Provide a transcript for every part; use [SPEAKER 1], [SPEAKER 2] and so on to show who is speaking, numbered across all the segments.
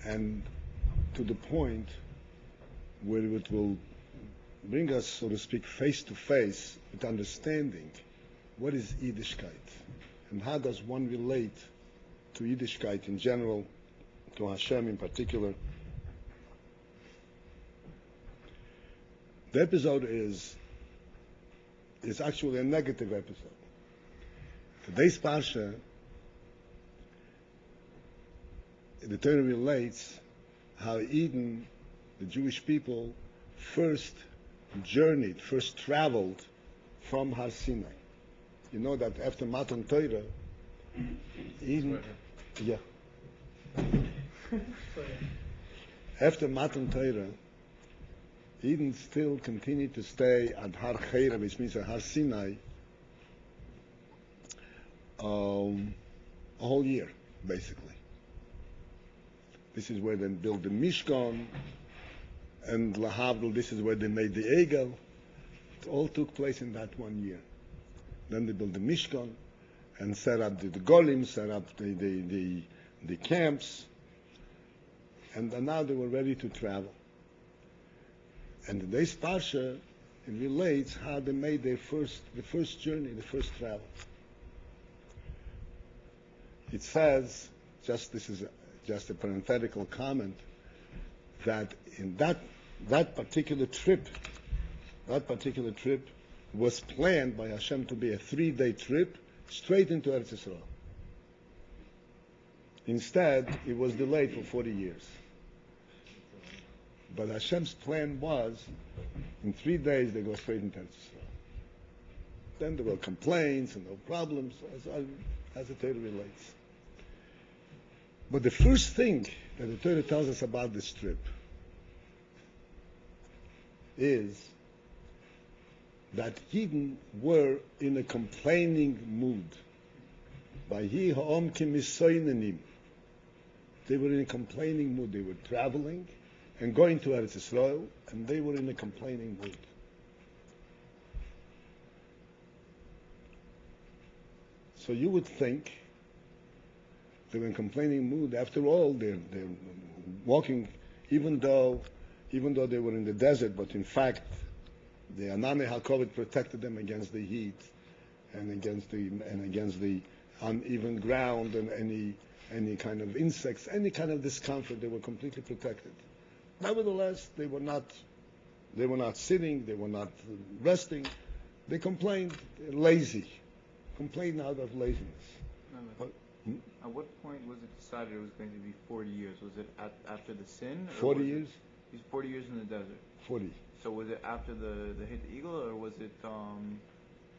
[SPEAKER 1] and to the point where it will bring us, so to speak, face to face with understanding what is Yiddishkeit and how does one relate to Yiddishkeit in general, to Hashem in particular. The episode is actually a negative episode. Today's Parsha, the Torah relates how Eden, the Jewish people, first traveled from Har Sinai. You know that after Matan Torah, Eden, yeah. After Matan Torah, Eden still continued to stay at Har Cheira, which means at Har Sinai, a whole year, basically. This is where they built the Mishkan, and Lahavdil, this is where they made the Egel. It all took place in that 1 year. Then they built the Mishkan and set up the Golim, set up the camps, and now they were ready to travel. And today's Parsha, it relates how they made the first journey, the first travel. It says, this is just a parenthetical comment, that in that particular trip was planned by Hashem to be a 3-day trip straight into Eretz Yisrael. Instead, it was delayed for 40 years. But Hashem's plan was, in 3 days they go straight into Eretz Yisrael. Then there were complaints and no problems, as the Torah relates. But the first thing that the Torah tells us about this trip is that Yidden were in a complaining mood. Vayi ha'om kimisoinenim. They were in a complaining mood. They were traveling and going to Eretz Yisrael, and they were in a complaining mood. So you would think they were in a complaining mood. After all, they're walking, even though they were in the desert, but in fact, the Anane HaKovet protected them against the heat and against the uneven ground and any kind of insects, any kind of discomfort. They were completely protected. Nevertheless, they were not sitting, they were not resting. They complained, complained out of laziness.
[SPEAKER 2] At what point was it decided it was going to be 40 years? Was it after the sin?
[SPEAKER 1] 40 years?
[SPEAKER 2] He's 40 years in the desert.
[SPEAKER 1] 40.
[SPEAKER 2] So was it after the hit the eagle, or was it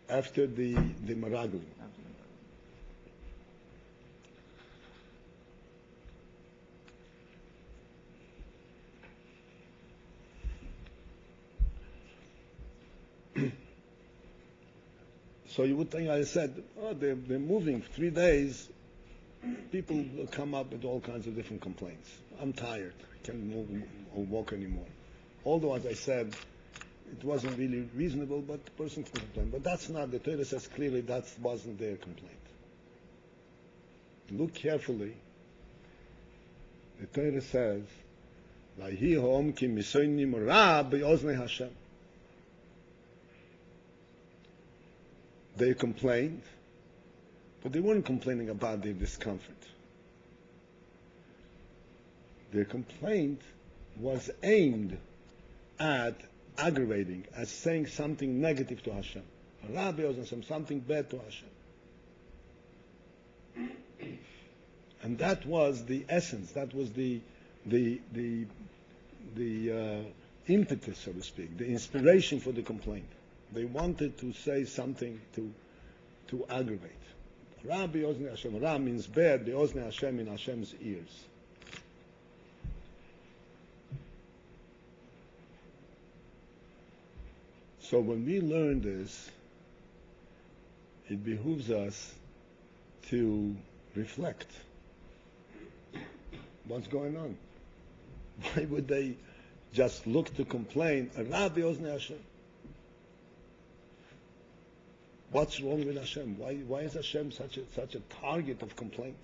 [SPEAKER 1] after the Meraglim?
[SPEAKER 2] After the
[SPEAKER 1] So you would think, I said, they're moving 3 days. People will come up with all kinds of different complaints. I'm tired. I can't move or walk anymore. Although, as I said, it wasn't really reasonable, but the person can complain. But that's not, the Torah says clearly that wasn't their complaint. Look carefully. The Torah says, "Vayi ha'om ki misoinim ra be'oznei Hashem." They complained, but they weren't complaining about their discomfort. Their complaint was aimed at aggravating, as saying something negative to Hashem. Rabbi Hashem, something bad to Hashem. And that was the essence, that was the impetus, so to speak, the inspiration for the complaint. They wanted to say something to aggravate. Ra be'oznei Hashem. Ra means bad, be'oznei Hashem, in Hashem's ears. So when we learn this, it behooves us to reflect. What's going on? Why would they just look to complain? Ra be'oznei Hashem. What's wrong with Hashem? Why is Hashem such a target of complaint?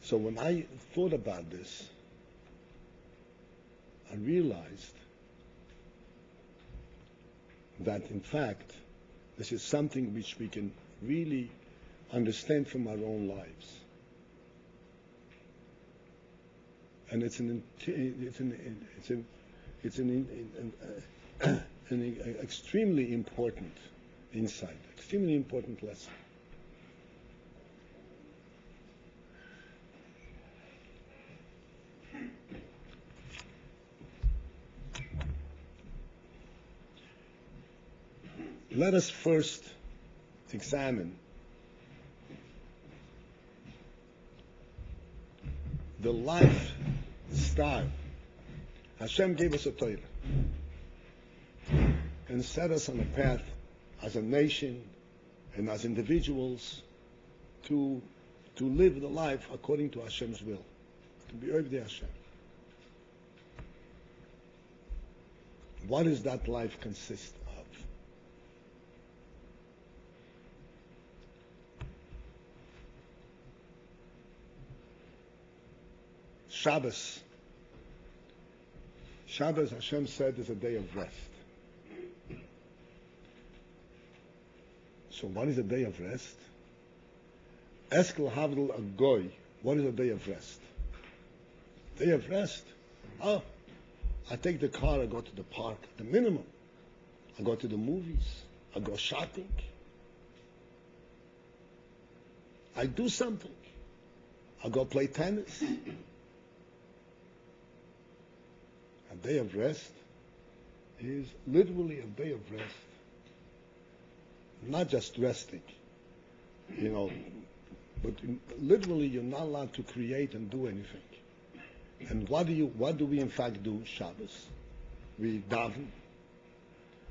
[SPEAKER 1] So when I thought about this, I realized that in fact this is something which we can really understand from our own lives. And it's an extremely important insight, extremely important lesson. Let us first examine the lifestyle. Hashem gave us a Torah and set us on a path as a nation and as individuals to live the life according to Hashem's will, to be Ovdei Hashem. What does that life consist of? Shabbos. Shabbos, Hashem said, is a day of rest. So what is a day of rest? Eskel Havdel Agoy. What is a day of rest? Day of rest? Oh, I take the car, I go to the park, the minimum. I go to the movies, I go shopping. I do something. I go play tennis. A day of rest is literally a day of rest. Not just resting, but literally you're not allowed to create and do anything. And what do we in fact do Shabbos? We daven,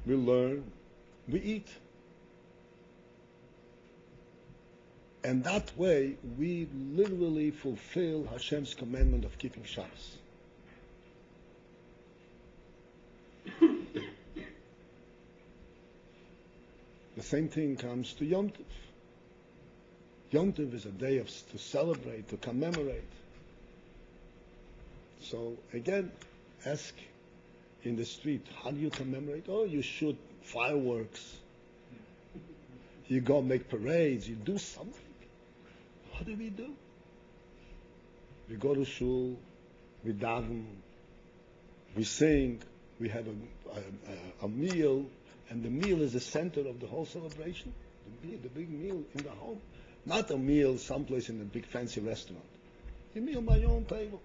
[SPEAKER 1] we learn, we eat. And that way we literally fulfill Hashem's commandment of keeping Shabbos. The same thing comes to Yom Tov. Yom Tov is a day to celebrate, to commemorate. So again, ask in the street, how do you commemorate? Oh, you shoot fireworks. You go make parades. You do something. What do? We go to shul, we daven, we sing, we have a meal, and the meal is the center of the whole celebration. The big meal in the home. Not a meal someplace in a big fancy restaurant. A meal on my own table.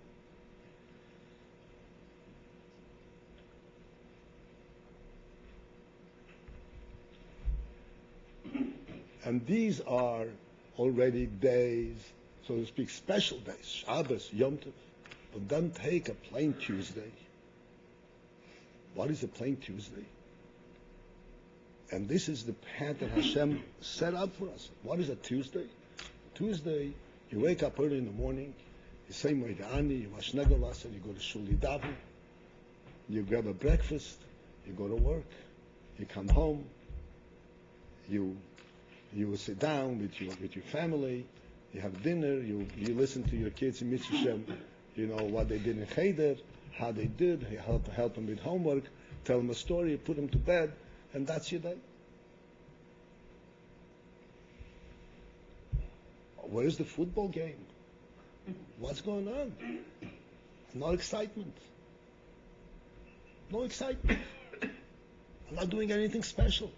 [SPEAKER 1] And these are already days, so to speak, special days, Shabbos, Yom Tov. But don't take a plain Tuesday. What is a plain Tuesday? And this is the path that Hashem set up for us. What is a Tuesday? Tuesday, you wake up early in the morning, you say Moedani, you wash Negelas, and you go to shul, you daven, you grab a breakfast, you go to work, you come home, you sit down with your family, you have dinner, you listen to your kids in Mitzvah, what they did in Cheder, how they did, you help them with homework, tell them a story, put them to bed, and that's your day. Where is the football game? What's going on? No excitement. No excitement. I'm not doing anything special.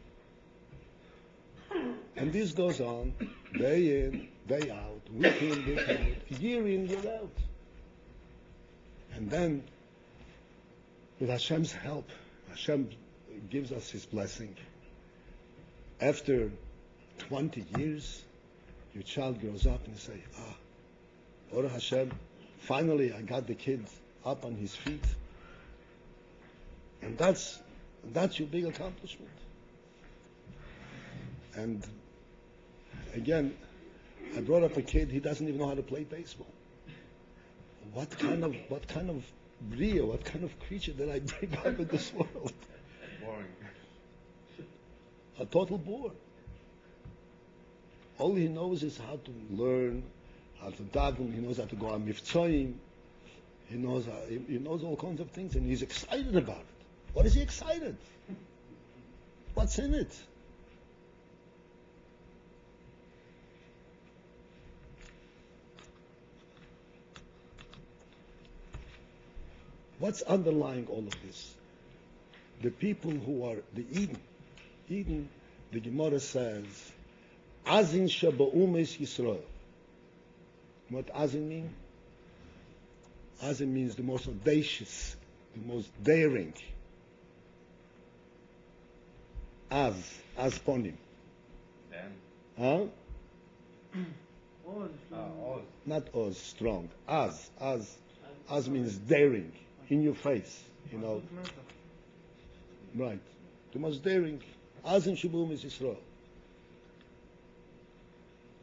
[SPEAKER 1] And this goes on day in, day out, week in, week out, year in, year out. And then, with Hashem's help, Hashem gives us His blessing. After 20 years, your child grows up and you say, Baruch Hashem, finally I got the kid up on his feet. And that's your big accomplishment. And again, I brought up a kid, he doesn't even know how to play baseball. What kind of bria, what kind of creature did I bring up in this world?
[SPEAKER 2] Boring.
[SPEAKER 1] A total bore. All he knows is how to learn, how to daven, he knows how to go on mivtzoyim, he knows all kinds of things, and he's excited about it. What is he excited? What's in it? What's underlying all of this? The people who are the Eden, the Gemara says, Azin Shaba'umes Yisrael. What Azin mean? Azin means the most audacious, the most daring. Az ponim. Huh?
[SPEAKER 3] Oz.
[SPEAKER 1] Not Oz, strong. Az means daring, in your face, you know. Right. The most daring. Azin Shaba'umes Yisrael.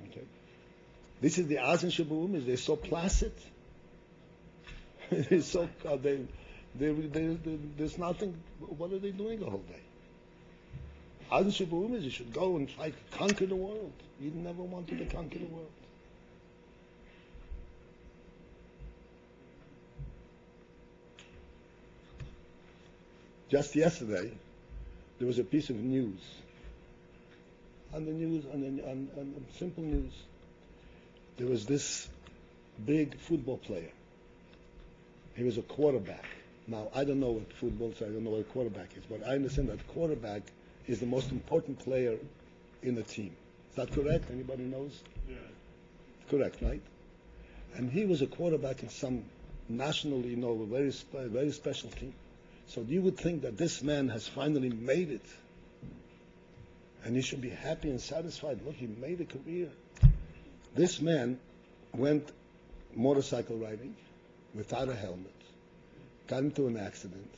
[SPEAKER 1] Okay. This is the Azin Shaba'umes. They're so placid. They're so there's nothing. What are they doing the whole day? Azin Shaba'umes, you should go and try to conquer the world. You never wanted to conquer the world. Just yesterday, there was a piece of news. On the news, on simple news, there was this big football player. He was a quarterback. Now, I don't know what football is, I don't know what a quarterback is, but I understand that quarterback is the most important player in a team. Is that correct? Anybody knows?
[SPEAKER 3] Yeah.
[SPEAKER 1] Correct, right? And he was a quarterback in some national, very special team. So you would think that this man has finally made it. And he should be happy and satisfied. Look, he made a career. This man went motorcycle riding without a helmet, got into an accident,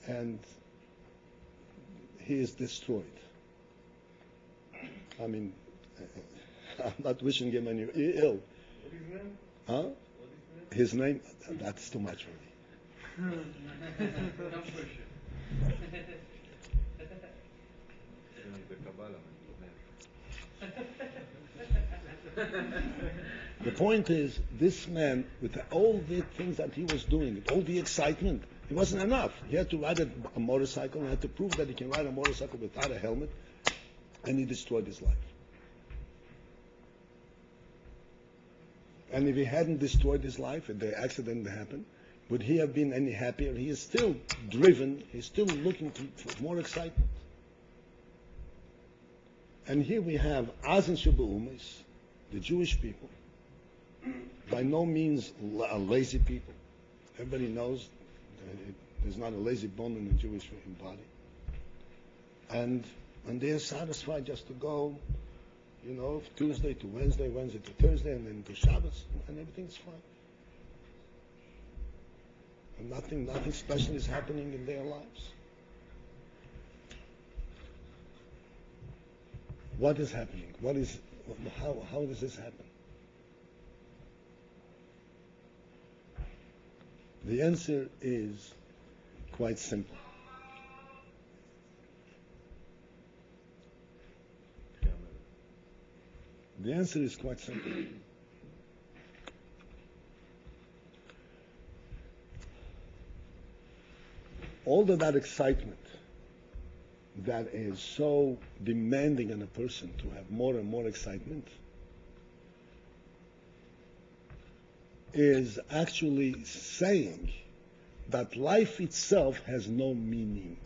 [SPEAKER 1] and he is destroyed. I mean, I'm not wishing him any ill.
[SPEAKER 3] What is his name?
[SPEAKER 1] Huh?
[SPEAKER 3] What is his name?
[SPEAKER 1] His name? That's too much for me.
[SPEAKER 3] Don't push it.
[SPEAKER 1] The point is, this man, with all the things that he was doing, all the excitement, it wasn't enough. He had to ride a motorcycle, he had to prove that he can ride a motorcycle without a helmet, and he destroyed his life. And if he hadn't destroyed his life, if the accident happened, would he have been any happier? He is still driven, he's still looking for more excitement. And here we have Azin Shaba'umes, the Jewish people, by no means a lazy people. Everybody knows there's not a lazy bone in the Jewish body. And they're satisfied just to go, Tuesday to Wednesday, Wednesday to Thursday, and then to Shabbos, and everything's fine. And nothing special is happening in their lives. What is happening? How does this happen? The answer is quite simple. The answer is quite simple. All of that excitement that is so demanding on a person to have more and more excitement is actually saying that life itself has no meaning.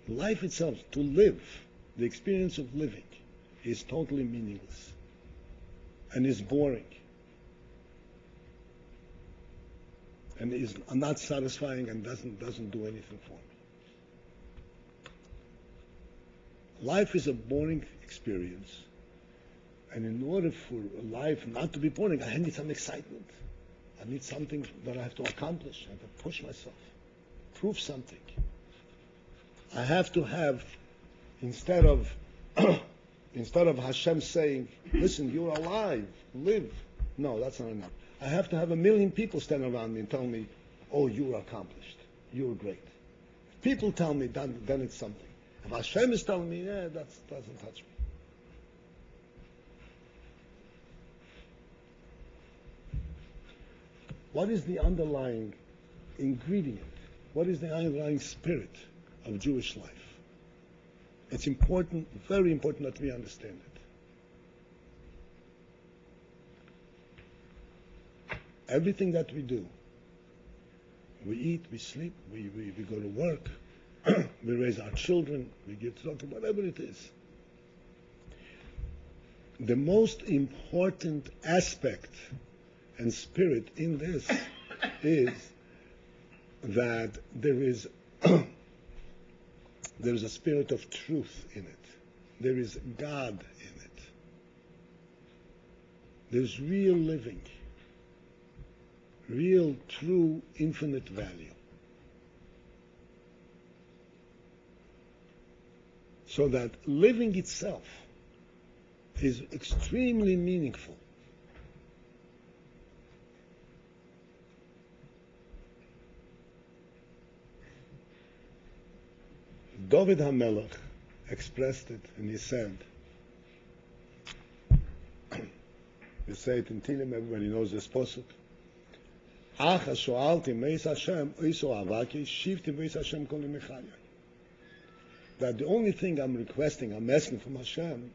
[SPEAKER 1] Life itself, to live, the experience of living, is totally meaningless and is boring and is not satisfying and doesn't do anything for me. Life is a boring experience, and in order for life not to be boring, I need some excitement. I need something that I have to accomplish. I have to push myself, prove something. I have to have, instead of Hashem saying, listen, you're alive, live. No, that's not enough. I have to have 1 million people stand around me and tell me, oh, you're accomplished, you're great. If people tell me, then it's something. If Hashem is telling me, that doesn't touch me. What is the underlying ingredient? What is the underlying spirit of Jewish life? It's important, very important that we understand it. Everything that we do, we eat, we sleep, we go to work, we raise our children, we give tzedakah, whatever it is. The most important aspect and spirit in this is that there is a spirit of truth in it. There is God in it. There's real living, real, true, infinite value. So that living itself is extremely meaningful. David HaMelech expressed it, and he said, we say it in Tehillim, everybody knows this pasuk, Ach sho'alti meis Hashem, oiso avaki, shivti meis Hashem kol mechaya. That the only thing I'm requesting, I'm asking from Hashem,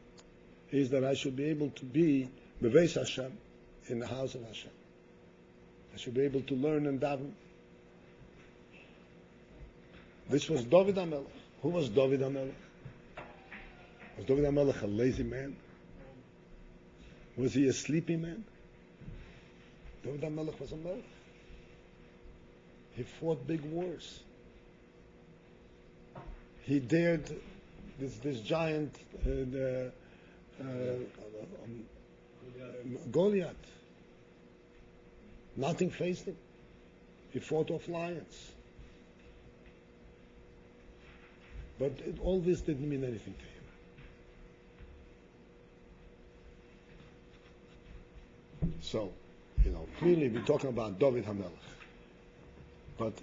[SPEAKER 1] is that I should be able to be beveis Hashem, in the house of Hashem. I should be able to learn and daven. This was David HaMelech. Who was David HaMelech? Was David HaMelech a lazy man? Was he a sleepy man? David HaMelech was a melech. He fought big wars. He dared this giant Goliath. Nothing faced him. He fought off lions. But all this didn't mean anything to him. So, clearly we're talking about David HaMelech. But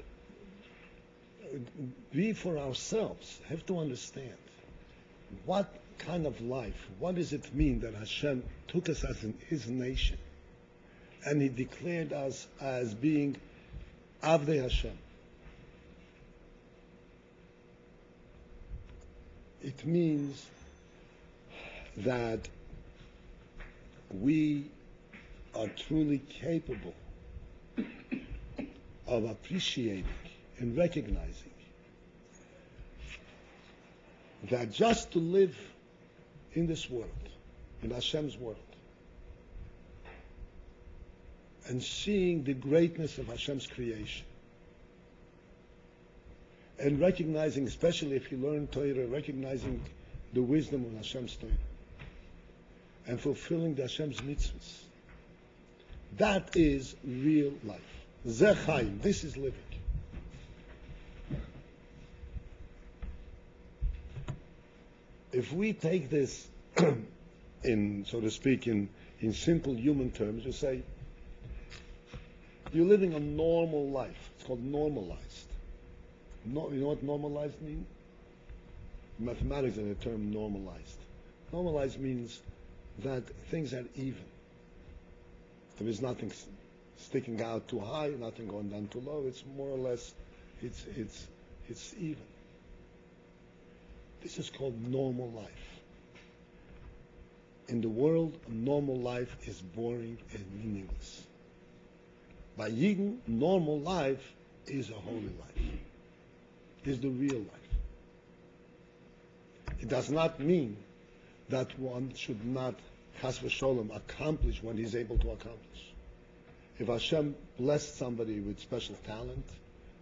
[SPEAKER 1] we for ourselves have to understand what kind of life, what does it mean that Hashem took us as His nation and He declared us as being Avdei Hashem. It means that we are truly capable of appreciating and recognizing that just to live in this world, in Hashem's world, and seeing the greatness of Hashem's creation, and recognizing, especially if you learn Torah, recognizing the wisdom of Hashem's Torah, and fulfilling the Hashem's mitzvahs, that is real life. Zeh chaim, this is living. If we take this in, so to speak, in simple human terms, you say, you're living a normal life. It's called normalized. No, you know what normalized means? In mathematics, there's the term normalized. Normalized means that things are even. There is nothing sticking out too high, nothing going down too low. It's more or less, it's even. This is called normal life. In the world, a normal life is boring and meaningless. By Yidden, normal life is a holy life. Is the real life. It does not mean that one should not, chas v'sholem, accomplish what he's able to accomplish. If Hashem blessed somebody with special talent,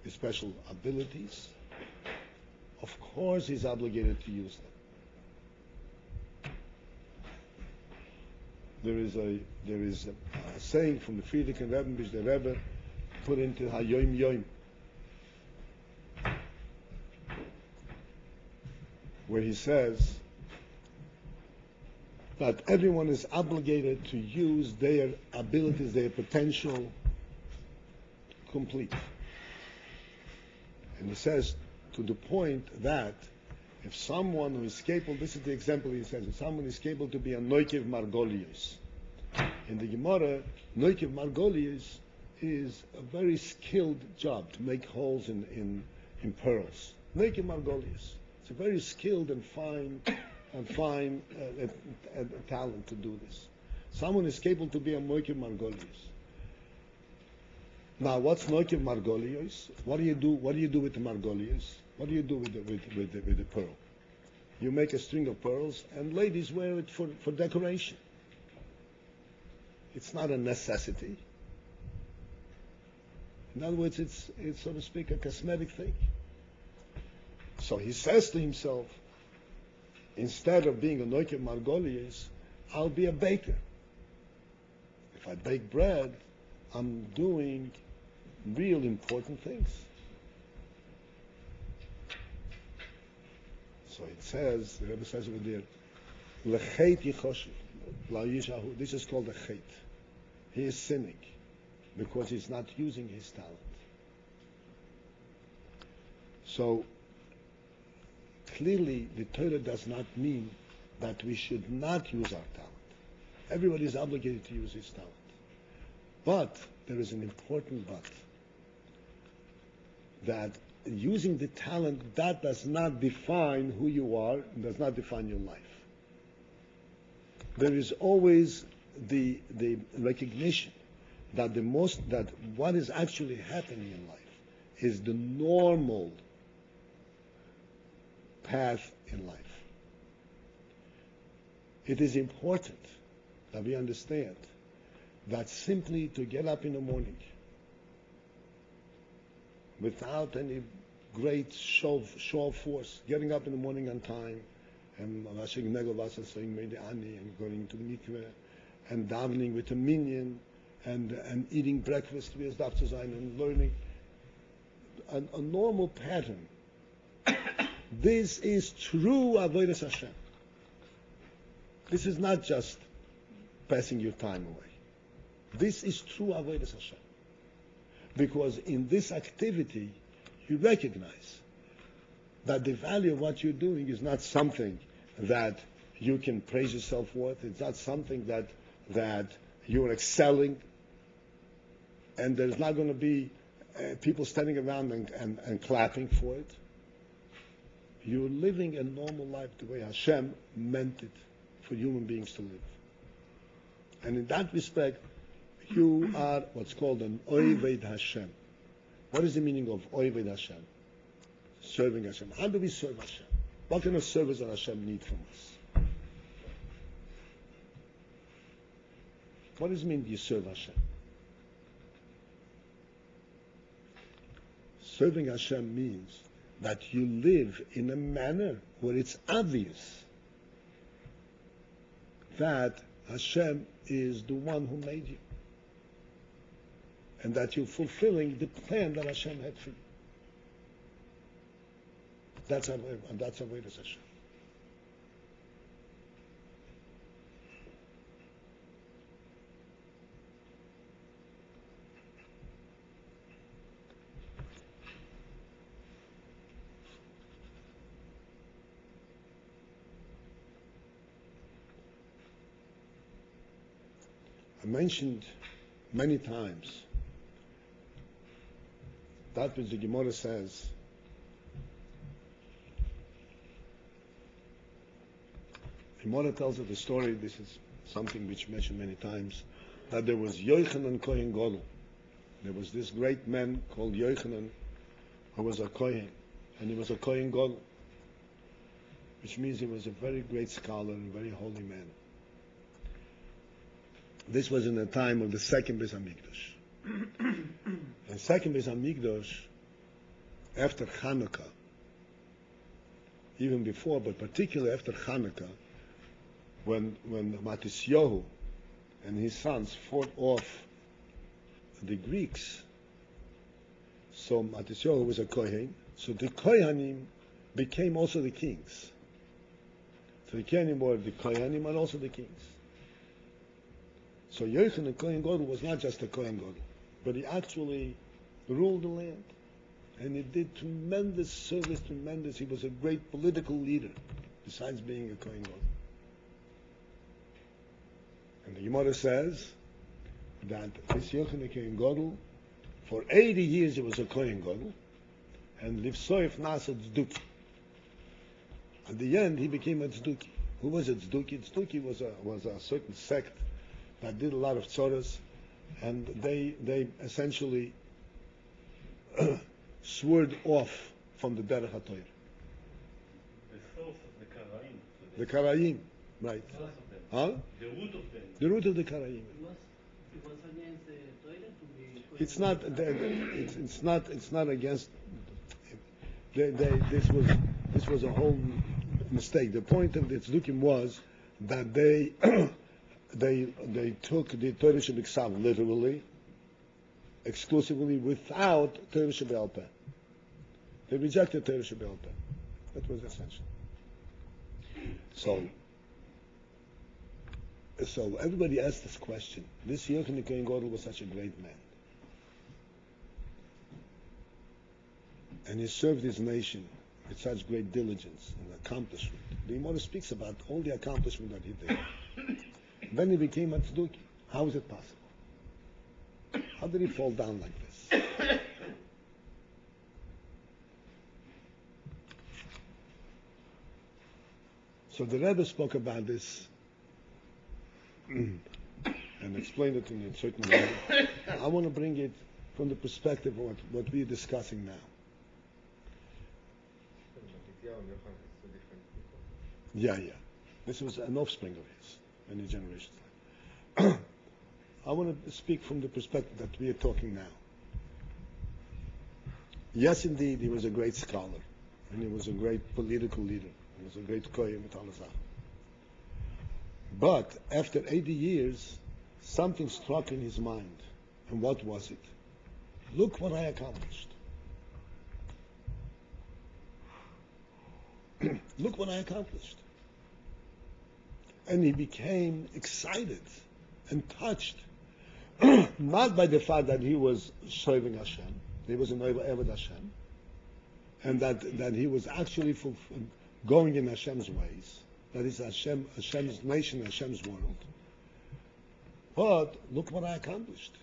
[SPEAKER 1] with special abilities, of course he's obligated to use them. There is a saying from the Friedrich Rebbe, which the Rebbe put into Hayoim Yoim, where he says that everyone is obligated to use their abilities, their potential complete. And he says to the point that if someone who is capable, this is the example he says, if someone is capable to be a Noikiv Margolius. In the Gemara, Noikiv Margolius is a very skilled job to make holes in pearls. Making margolius. It's a very skilled and fine talent to do this. Someone is capable to be a moikiv margolius. Now, what's moikiv margolius? What do you do? What do you do with the margolius? What do you do with the pearl? You make a string of pearls, and ladies wear it for decoration. It's not a necessity. In other words, it's so to speak a cosmetic thing. So he says to himself, instead of being a noiker margolius, I'll be a baker. If I bake bread, I'm doing real important things. So it says, the Rebbe says over there, L'cheit yichoshev, la yishahu. This is called a chet. He is sinning because he's not using his talent. So clearly, the Torah does not mean that we should not use our talent. Everybody is obligated to use his talent. But there is an important but. That using the talent, that does not define who you are, and does not define your life. There is always the recognition that what is actually happening in life is the normal path in life. It is important that we understand that simply to get up in the morning without any great show of force, getting up in the morning on time, and washing negavasa, saying Meidani, and going to the mikveh, and davening with a minyan, and eating breakfast with Dr. Zain, and learning a normal pattern. This is true avodas Hashem. This is not just passing your time away. This is true avodas Hashem. Because in this activity, you recognize that the value of what you're doing is not something that you can praise yourself with. It's not something that you're excelling, and there's not going to be people standing around and clapping for it. You're living a normal life the way Hashem meant it for human beings to live. And in that respect, you are what's called an Oived Hashem. What is the meaning of Oived Hashem? Serving Hashem. How do we serve Hashem? What kind of service does Hashem need from us? What does it mean you serve Hashem? Serving Hashem means that you live in a manner where it's obvious that Hashem is the one who made you, and that you're fulfilling the plan that Hashem had for you. That's avodas Hashem. I mentioned many times that which the Gemara says, Gemara tells of the story, this is something which mentioned many times, that there was Yochanan Kohen Gadol. There was this great man called Yochanan who was a Kohen, and he was a Kohen Gadol, which means he was a very great scholar and a very holy man. This was in the time of the second Beis Hamikdash. The second Beis Hamikdash, after Hanukkah, even before, but particularly after Hanukkah, when Matisyahu and his sons fought off the Greeks, so Matisyahu was a Kohen, so the Kohanim became also the kings. So the Kohanim were the Kohanim and also the kings. So Yochanan Kohen Gadol was not just a Kohen Gadol, but he actually ruled the land. And he did tremendous service, he was a great political leader, besides being a Kohen Gadol. And the Gemara says that this Yochanan Kohen Gadol For 80 years he was a Kohen Gadol, and Livsoif Nasa Tzduki. At the end, he became a Tzduki. Who was a Tzduki? Tzduki was a certain sect that did a lot of tzoras, and they essentially swerved off from the Derech HaTorah.
[SPEAKER 3] The source of the Karaim.
[SPEAKER 1] The Karaim, right?
[SPEAKER 3] The source of them.
[SPEAKER 1] Huh?
[SPEAKER 3] The root of them.
[SPEAKER 1] The root of the Karaim.
[SPEAKER 4] It was against the toilet to be.
[SPEAKER 1] It's not. It's not against. This was a whole mistake. The point of the tzdukim was that they took the Torah Shebiksav literally, exclusively, without Torah Shebe'al Peh. They rejected Torah Shebe'al Peh. That was essential. So everybody asked this question. This Yochanan Kohen Gadol was such a great man, and he served his nation with such great diligence and accomplishment. The Gemara speaks about all the accomplishment that he did. Then he became a tzduki. How is it possible? How did he fall down like this? So the Rebbe spoke about this and explained it in a certain way. I want to bring it from the perspective of what we are discussing now. Yeah. This was an offspring of his many generations later. I want to speak from the perspective that we are talking now. Yes, indeed, he was a great scholar, and he was a great political leader. He was a great kohen with Allah. But after 80 years, something struck in his mind. And what was it? Look what I accomplished. Look what I accomplished. And he became excited and touched, not by the fact that he was serving Hashem, he was an Eved Hashem, and that he was actually going in Hashem's ways, that is Hashem's nation, Hashem's world. But look what I accomplished.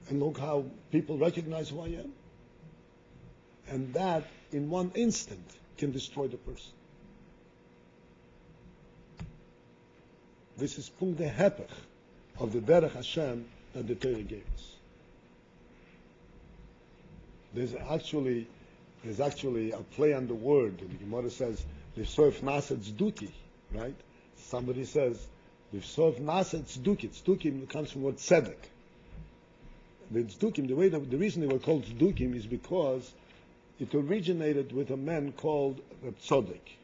[SPEAKER 1] And look how people recognize who I am. And that, in one instant, can destroy the person. This is punkt de hepech of the Derech Hashem that the Torah gave us. There's actually a play on the word. The Gemara says, "Livsoif nasa tzduki," right? Somebody says, "Livsoif nasa tzduki." Tzdukim comes from the word tzedek. The tzdukim, the reason they were called tzdukim is because it originated with a man called Tzodek.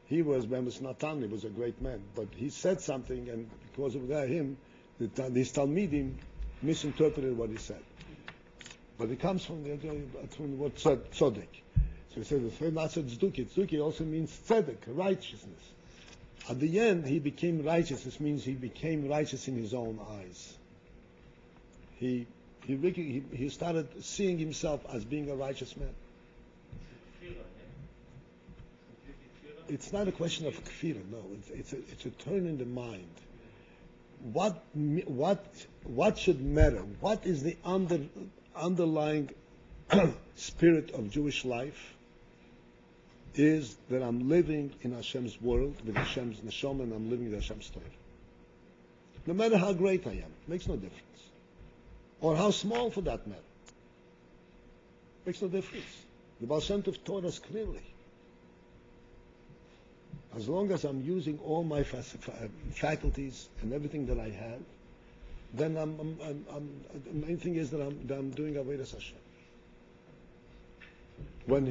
[SPEAKER 1] He was Bemis Natan, he was a great man, but he said something, and because of that, these Talmidim misinterpreted what he said. But it comes from the word Tzodek. So he says, Tzduki also means tzedek, righteousness. At the end, he became righteous. This means he became righteous in his own eyes. He started seeing himself as being a righteous man. It's not a question of kfira, no. It's a turn in the mind. What should matter? What is the underlying spirit of Jewish life? Is that I'm living in Hashem's world with Hashem's neshama, and I'm living in Hashem's Torah. No matter how great I am, makes no difference. Or how small, for that matter, makes no difference. The Baal Shem Tov taught us clearly. As long as I'm using all my faculties and everything that I have, then the main thing is that I'm doing Avodas Hashem. When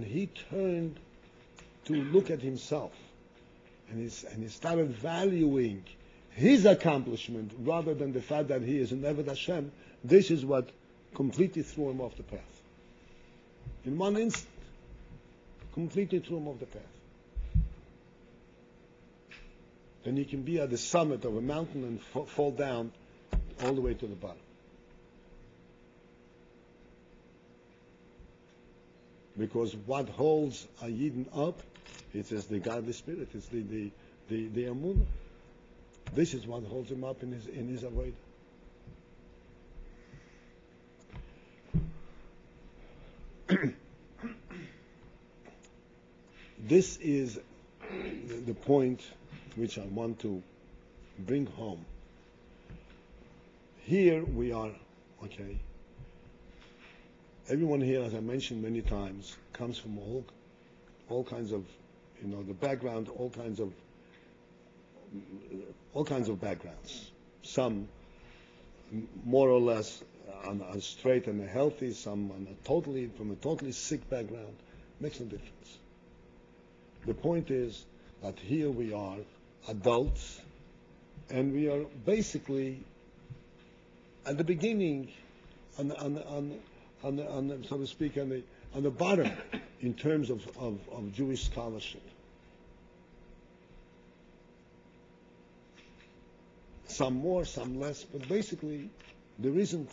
[SPEAKER 1] he turned to look at himself and he started valuing his accomplishment rather than the fact that he is an Eved Hashem, this is what completely threw him off the path. In one instant, completely threw him off the path. Then he can be at the summit of a mountain and fall down all the way to the bottom. Because what holds a Yidden up, it says the godly spirit, it's the Amunah. This is what holds him up in his avodah. this is the point which I want to bring home. Here we are, okay. Everyone here, as I mentioned many times, comes from all kinds of, the background, all kinds of backgrounds. Some more or less are straight and healthy, some from a totally sick background. Makes no difference. The point is that here we are adults, and we are basically at the beginning, so to speak, on the bottom in terms of Jewish scholarship. Some more, some less, but basically there isn't,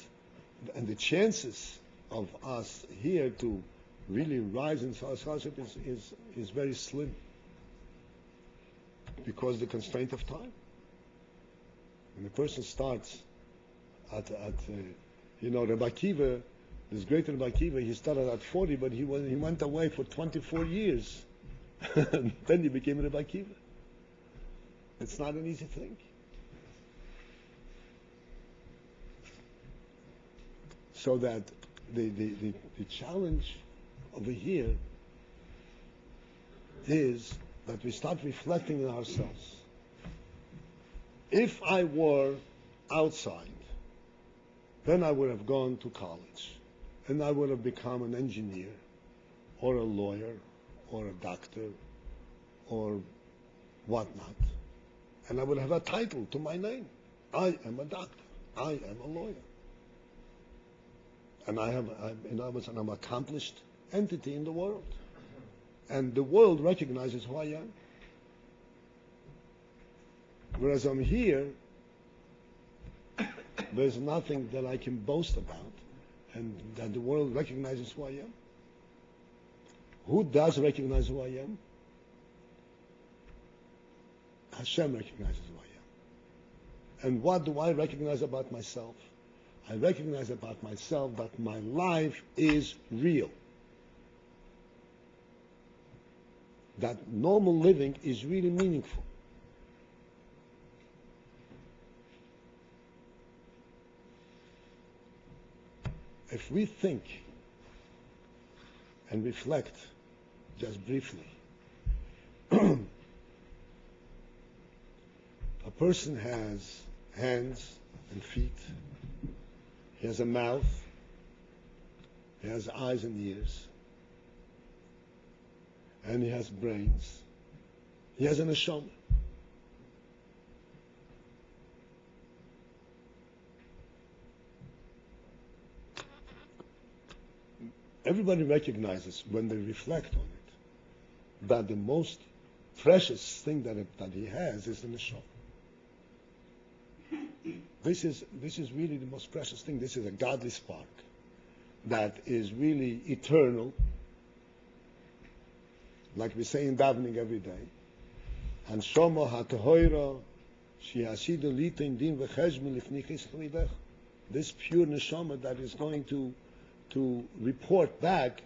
[SPEAKER 1] and the chances of us here to really rise in scholarship is very slim because the constraint of time. When a person starts at Rabbi Akiva, this great Rabbi Akiva, he started at 40, but he went away for 24 years. And then he became Rabbi Akiva. It's not an easy thing. So that the challenge over here is that we start reflecting on ourselves. If I were outside, then I would have gone to college, and I would have become an engineer, or a lawyer, or a doctor, or whatnot, and I would have a title to my name. I am a doctor. I am a lawyer. And I'm an accomplished entity in the world. And the world recognizes who I am. Whereas I'm here, there's nothing that I can boast about, and that the world recognizes who I am. Who does recognize who I am? Hashem recognizes who I am. And what do I recognize about myself? I recognize about myself that my life is real. That normal living is really meaningful. If we think and reflect just briefly, a person has hands and feet. He has a mouth, he has eyes and ears, and he has brains. He has an neshama. Everybody recognizes when they reflect on it that the most precious thing that he has is the neshama. This is really the most precious thing. This is a godly spark that is really eternal, like we say in davening every day. And Shoma hatahoira shiasidu litin din v'cheshbon lifnei chesed. This pure neshama that is going to report back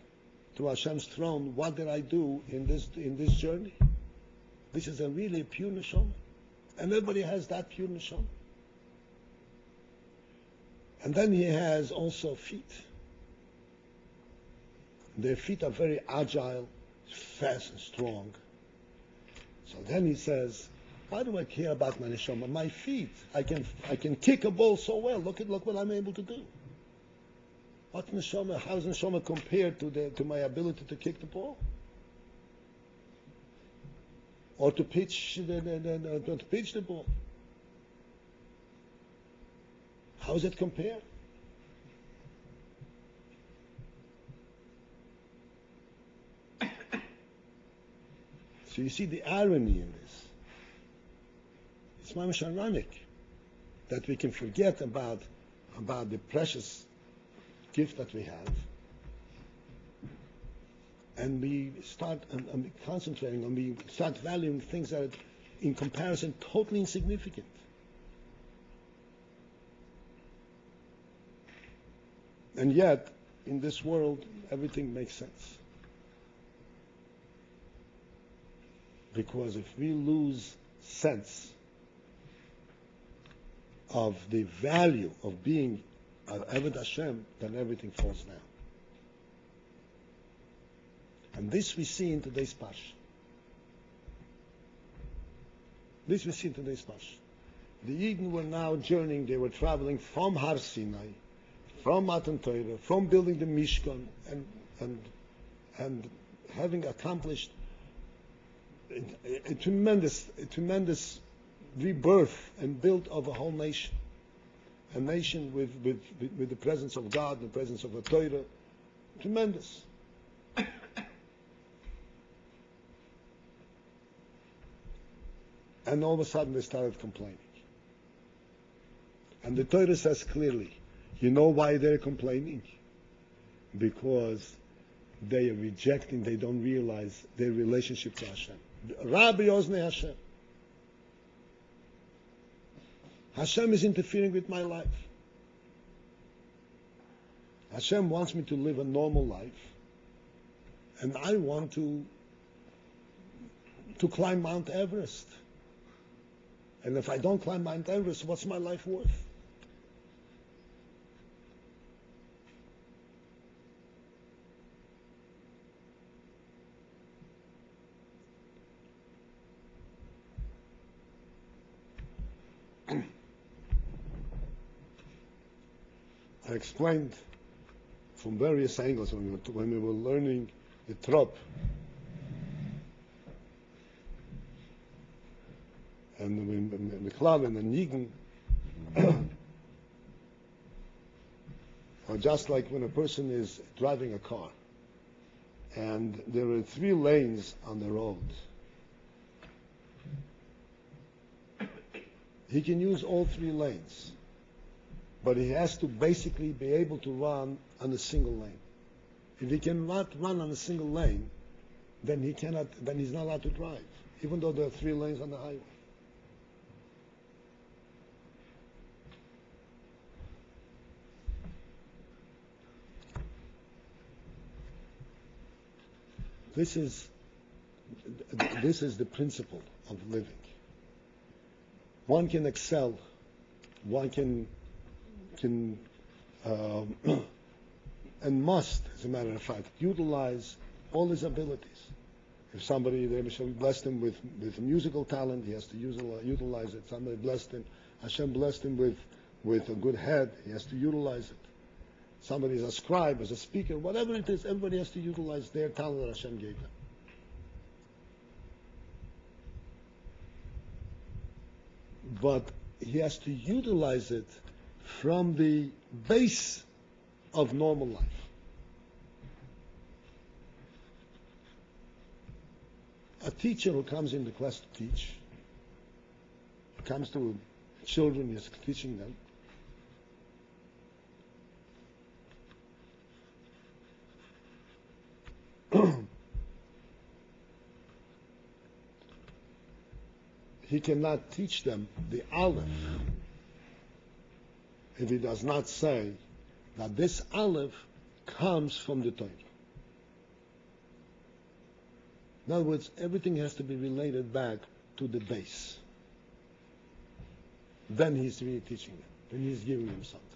[SPEAKER 1] to Hashem's throne. What did I do in this journey? This is a really pure neshama, and everybody has that pure neshama. And then he has also feet. Their feet are very agile, fast and strong. So then he says, why do I care about my neshama? My feet, I can kick a ball so well. Look what I'm able to do. What neshama? How is neshama compared to my ability to kick the ball? Or to pitch the ball? How is it compared? So you see the irony in this. It's mamish ironic that we can forget about the precious gift that we have, and we start concentrating on, we start valuing things that are in comparison totally insignificant. And yet, in this world, everything makes sense. Because if we lose sense of the value of being an Eved Hashem, then everything falls down. And this we see in today's Pash. This we see in today's Pash. The Yidden were now journeying, they were traveling from Har Sinai, from Matan Torah, from building the Mishkan, and having accomplished a tremendous rebirth and build of a whole nation. A nation with the presence of God, the presence of the Torah. Tremendous. And all of a sudden they started complaining. And the Torah says clearly, you know why they're complaining? Because they are rejecting, they don't realize their relationship to Hashem. Rabbi Ozne Hashem. Hashem is interfering with my life. Hashem wants me to live a normal life, and I want to climb Mount Everest. And if I don't climb Mount Everest, what's my life worth? I explained from various angles when we were learning the trop and the Klal and the Nigen, or just like when a person is driving a car and there are 3 lanes on the road, he can use all 3 lanes. But he has to basically be able to run on a single lane. If he cannot run on a single lane, then he's not allowed to drive, even though there are 3 lanes on the highway. This is the principle of living. One can excel, one can and must, as a matter of fact, utilize all his abilities. If somebody, Hashem blessed him with musical talent, he has to utilize it. Somebody blessed him, Hashem blessed him with a good head, he has to utilize it. Somebody is a scribe, is a speaker, whatever it is, everybody has to utilize their talent that Hashem gave them. But he has to utilize it from the base of normal life. A teacher who comes in the class to teach, comes to children, he's teaching them. He cannot teach them the Aleph if he does not say that this Aleph comes from the Torah. In other words, everything has to be related back to the base. Then he's really teaching them. Then he's giving them something.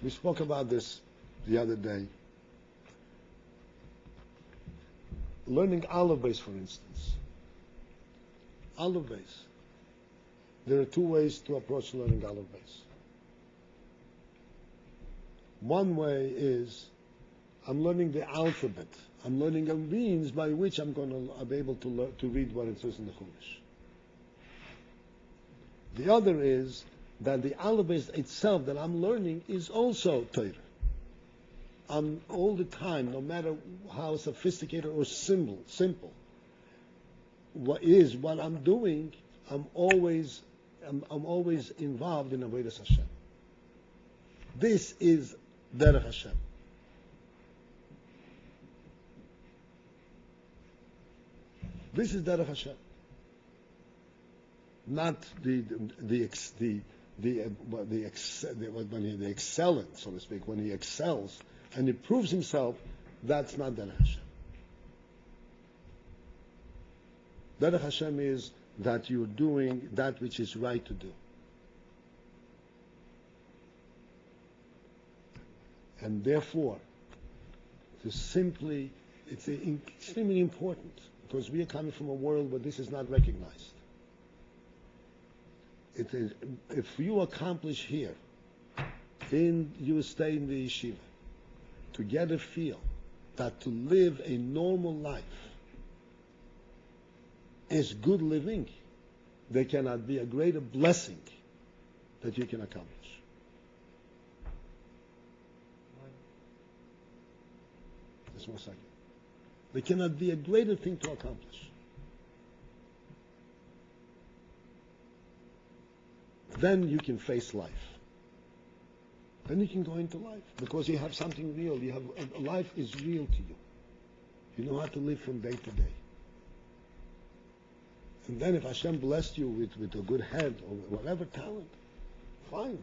[SPEAKER 1] We spoke about this the other day. Learning Aleph base, for instance. Aleph base. There are 2 ways to approach learning Aleph base. One way is I'm learning the alphabet. I'm learning a means by which I'm going to be able to read what it says in the Chumash. The other is that the Aleph base itself that I'm learning is also Torah. I'm all the time, no matter how sophisticated or simple, what I'm doing, I'm always involved in Avodas Hashem. This is Derech Hashem. This is Derech Hashem. Not the excellent, so to speak, when he excels and he proves himself, that's not Derech Hashem. Derech Hashem is that you're doing that which is right to do. And therefore, it's extremely important, because we are coming from a world where this is not recognized. It is, if you accomplish here, you stay in the yeshiva, to get a feel that to live a normal life is good living, there cannot be a greater blessing that you can accomplish. Just 1 second. There cannot be a greater thing to accomplish. Then you can face life. Then you can go into life, because you have something real. Life is real to you. You know how to live from day to day. And then if Hashem blessed you with a good head or whatever talent, fine.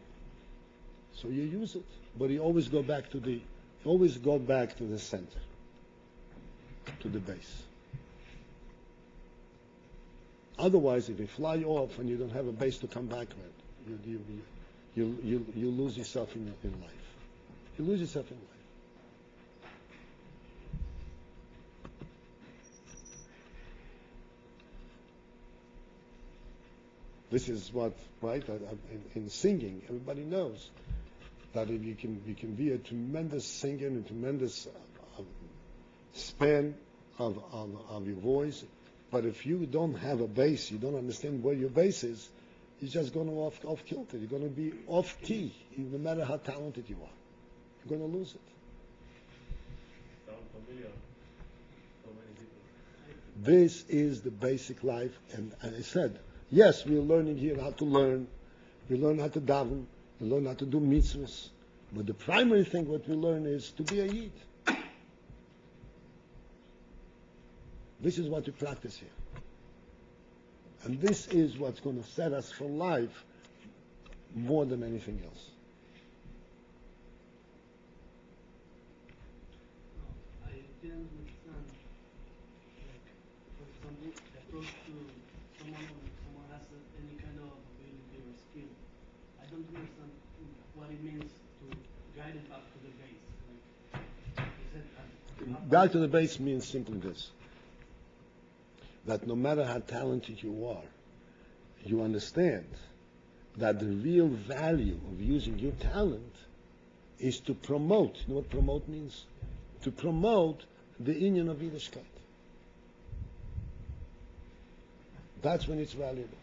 [SPEAKER 1] So you use it. But you always go back to the center, to the base. Otherwise, if you fly off and you don't have a base to come back with, you lose yourself in life. You lose yourself in life. This is what, right? In singing, everybody knows that if you can be a tremendous singer and a tremendous span of your voice, but if you don't have a bass, you don't understand where your bass is, you're just going to off kilter. You're going to be off key, no matter how talented you are. You're going to lose it.
[SPEAKER 3] Sound familiar? So many people.
[SPEAKER 1] This is the basic life, and I said, yes, we're learning here how to learn. We learn how to daven. We learn how to do mitzvahs. But the primary thing what we learn is to be a yid. This is what we practice here. And this is what's going to set us for life more than anything else.
[SPEAKER 4] No, I didn't understand. Like, for example, the approach to someone when someone has any kind of ability or skill. I don't understand what it means to guide it back to the base. Like you said,
[SPEAKER 1] Back to the base means simply this: that no matter how talented you are, you understand that the real value of using your talent is to promote. You know what promote means? To promote the inyan of Yiddishkeit. That's when it's valuable.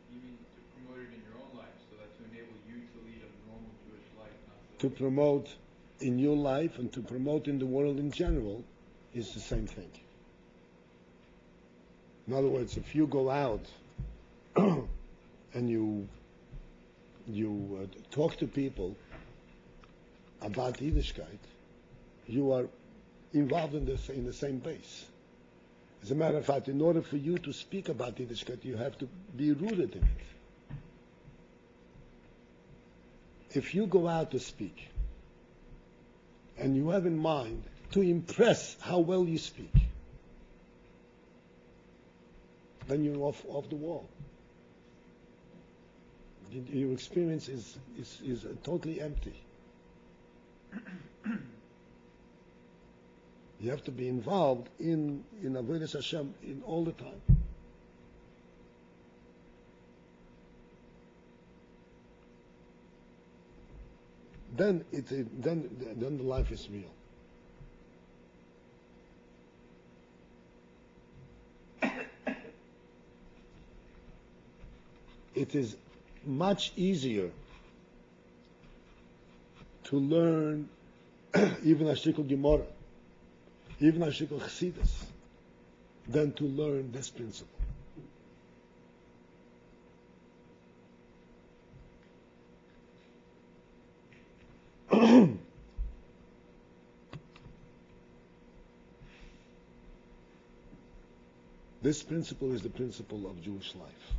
[SPEAKER 2] You mean to promote it in your own life, so that to enable you to lead a normal Jewish life, not
[SPEAKER 1] To promote in your life and to promote in the world in general is the same thing. In other words, if you go out and you talk to people about Yiddishkeit, you are involved in the same base. As a matter of fact, in order for you to speak about Yiddishkeit, you have to be rooted in it. If you go out to speak and you have in mind to impress how well you speak, then you're off the wall. Your experience is totally empty. You have to be involved in Avodas Hashem in all the time. Then the life is real. It is much easier to learn even a shikul Gemara, even a shikul Chassidus, than to learn this principle. This principle is the principle of Jewish life.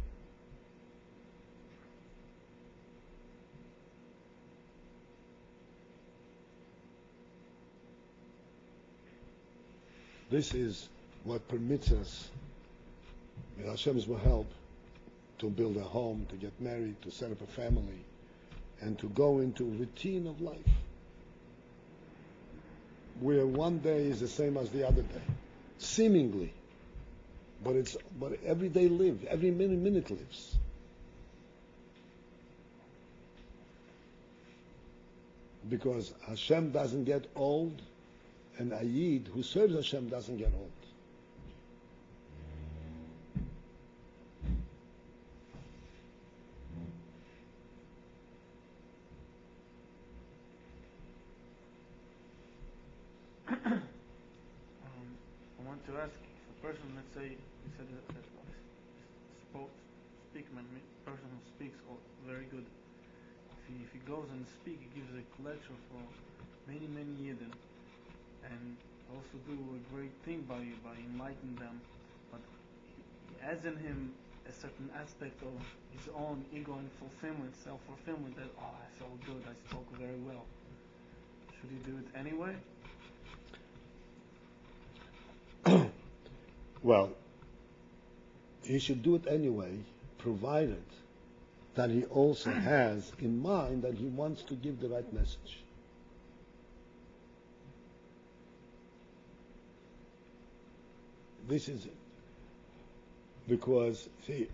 [SPEAKER 1] This is what permits us, with Hashem's help, to build a home, to get married, to set up a family, and to go into a routine of life, where one day is the same as the other day, seemingly, but every day lived, every minute lives. Because Hashem doesn't get old, and a Yid who serves Hashem doesn't get old.
[SPEAKER 4] I want to ask, if a person, let's say, you said that person who speaks very good, if he goes and speaks, he gives a lecture for many Yidden, and also do a great thing by enlightening them, but he adds in him a certain aspect of his own ego and fulfillment, self-fulfillment, that, I felt good, I spoke very well. Should he do it anyway?
[SPEAKER 1] Well, he should do it anyway, provided that he also has in mind that he wants to give the right message. This is it. Because, see,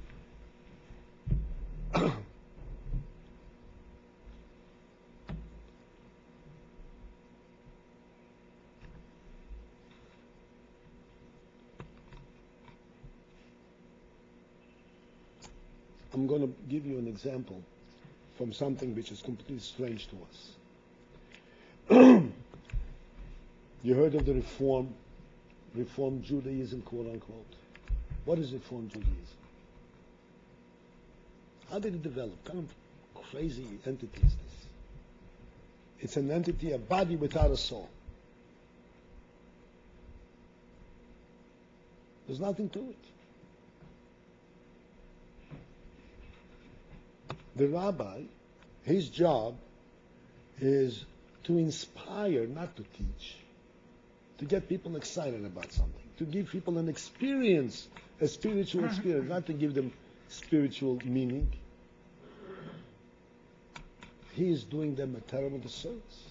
[SPEAKER 1] I'm going to give you an example from something which is completely strange to us. You heard of the Reform Judaism, quote unquote. What is Reform Judaism? How did it develop? What kind of crazy entity is this? It's an entity, a body without a soul. There's nothing to it. The rabbi, his job is to inspire, not to teach, to get people excited about something, to give people an experience, a spiritual experience, not to give them spiritual meaning. He is doing them a terrible disservice.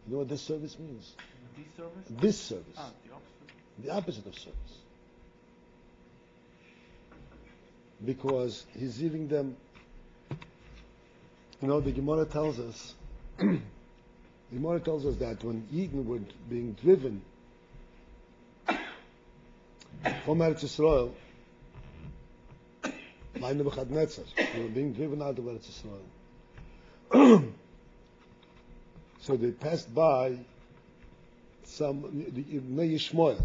[SPEAKER 1] You know what this service means?
[SPEAKER 4] Disservice?
[SPEAKER 1] Disservice.
[SPEAKER 4] The opposite.
[SPEAKER 1] The opposite of service. Because he's giving them, the Gemara tells us, that when Eden were being driven from Eretz Yisrael, by Nebuchadnezzar, they were being driven out of Eretz Yisrael. So they passed by some Bnei Yishmael.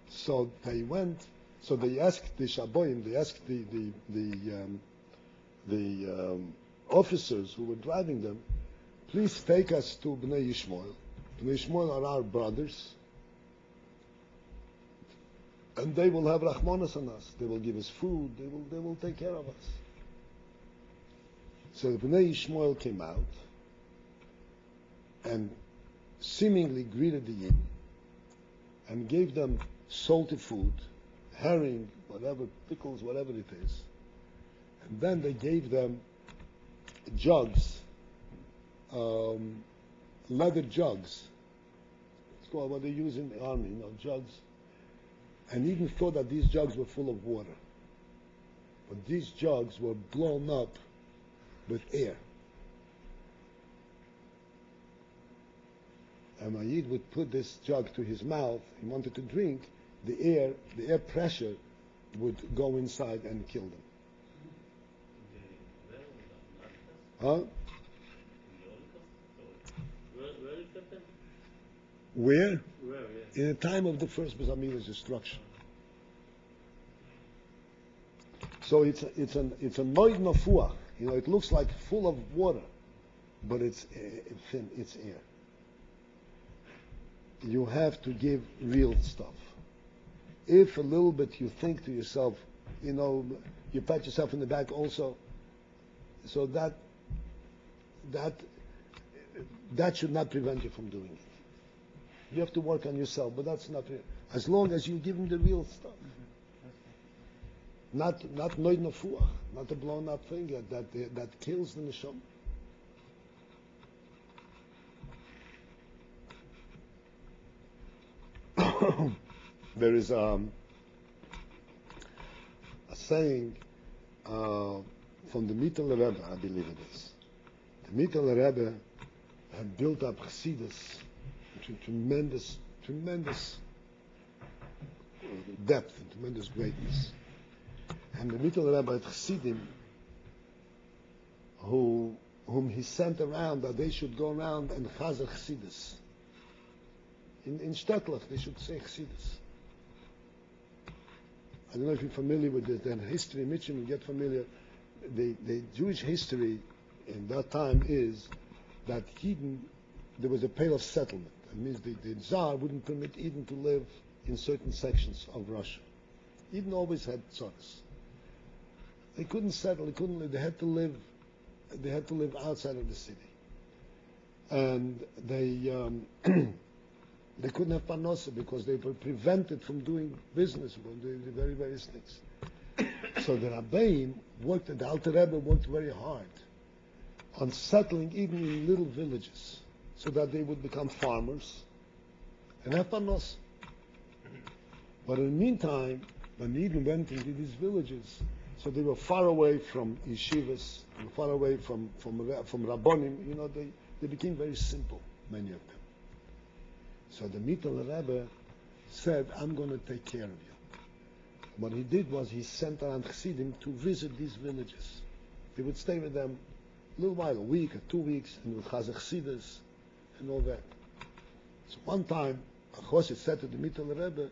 [SPEAKER 1] So they went. So they asked the Shaboim, they asked the officers who were driving them, please take us to Bnei Yishmael. Bnei Yishmael are our brothers, and they will have Rahmanas on us. They will give us food. They will take care of us. So Bnei Yishmael came out and seemingly greeted the Yidden and gave them salty food, herring, whatever, pickles, whatever it is. And then they gave them jugs, leather jugs. It's called what they use in the army, jugs. And even thought that these jugs were full of water. But these jugs were blown up with air. And when Yid would put this jug to his mouth, he wanted to drink, the air pressure would go inside and kill them. Huh? Where? In the time of the first Beit HaMikdash destruction. So it's a noid nafuach. It looks like full of water, but it's thin. It's air. you have to give real stuff. If a little bit you think to yourself, you pat yourself in the back also, so that should not prevent you from doing it. You have to work on yourself, but that's not real. As long as you give him the real stuff. Not noid nafuach, not a blown up finger that kills the neshama. There is a saying from the Mittel Rebbe, I believe it is. The Mittel Rebbe had built up Chassidus to tremendous depth and tremendous greatness. And the Mittel Rebbe had Chassidim whom he sent around that they should go around and chazer Chassidus. In Shtetlach, they should say Chassidus. I don't know if you're familiar with the history, Mitchell, you get familiar. The Jewish history in that time is that there was a pale of settlement. That means the Tsar wouldn't permit Eden to live in certain sections of Russia. Eden always had tsars. They couldn't settle, they couldn't live, they had to live outside of the city. And they couldn't have parnasa because they were prevented from doing business, from doing the very various things. So the Rabbeim the Alter Rebbe worked very hard on settling even in little villages so that they would become farmers and have parnasa. But in the meantime, when Eden went into these villages, so they were far away from yeshivas, and far away from rabbonim, they became very simple, many of them. So the Mittel Rebbe said, I'm going to take care of you. What he did was he sent around Chassidim to visit these villages. They would stay with them a little while, a week or 2 weeks, and with Chazer Chassidus and all that. So one time, a Chossid said to the Mittel Rebbe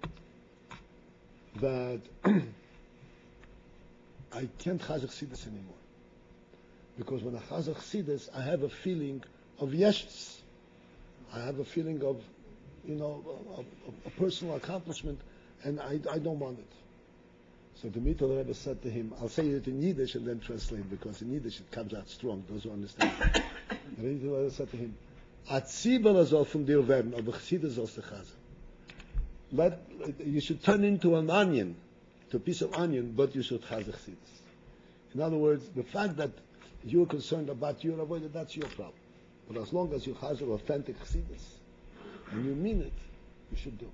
[SPEAKER 1] that I can't Chazer Chassidus anymore. Because when I Chazer Chassidus, I have a feeling of yeshes. I have a feeling of a personal accomplishment, and I don't want it. So the Mittel Rebbe said to him, I'll say it in Yiddish and then translate, because in Yiddish it comes out strong, those who understand. The Mittel Rebbe said to him, Atzibel soll von dir werden, aber Chassidus sollst du chazen. You should turn into an onion, to a piece of onion, but you should chazen Chassidus. In other words, the fact that you're concerned about your avoided, that's your problem. But as long as you chazen authentic Chassidus, and you mean it, you should do it.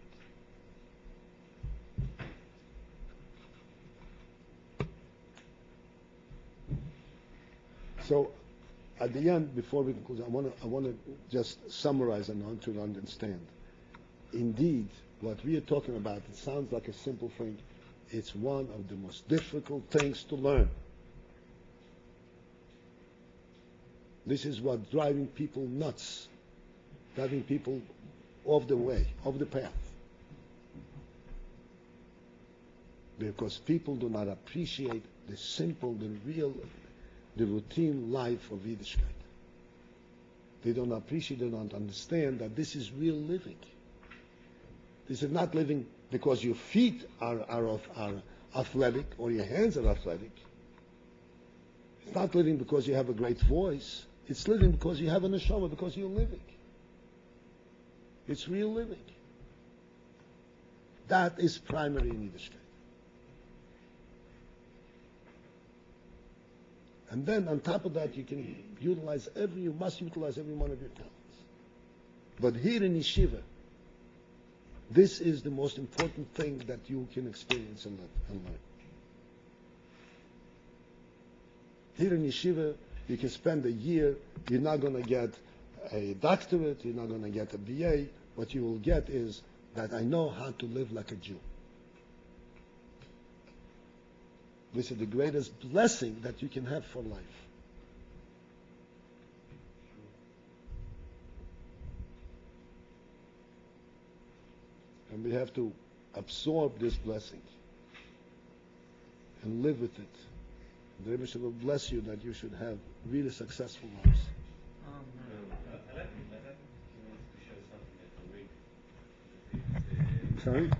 [SPEAKER 1] So, at the end, before we conclude, I want to just summarize and want to understand. Indeed, what we are talking about, it sounds like a simple thing. It's one of the most difficult things to learn. This is what's driving people nuts, driving people off the way, off the path. Because people do not appreciate the simple, the real, the routine life of Yiddishkeit. They don't appreciate, they don't understand that this is real living. This is not living because your feet are athletic or your hands are athletic. It's not living because you have a great voice. It's living because you have a neshama, because you're living. It's real living. That is primary in Yiddishkeit. And then on top of that, you must utilize every one of your talents. But here in Yeshiva, this is the most important thing that you can experience and learn. Here in Yeshiva, you can spend a year, you're not going to get a doctorate, you're not going to get a BA. What you will get is that I know how to live like a Jew. This is the greatest blessing that you can have for life. And we have to absorb this blessing and live with it. The Rebbe will bless you that you should have really successful lives.
[SPEAKER 3] I'd like to show something that I read.
[SPEAKER 1] Sorry?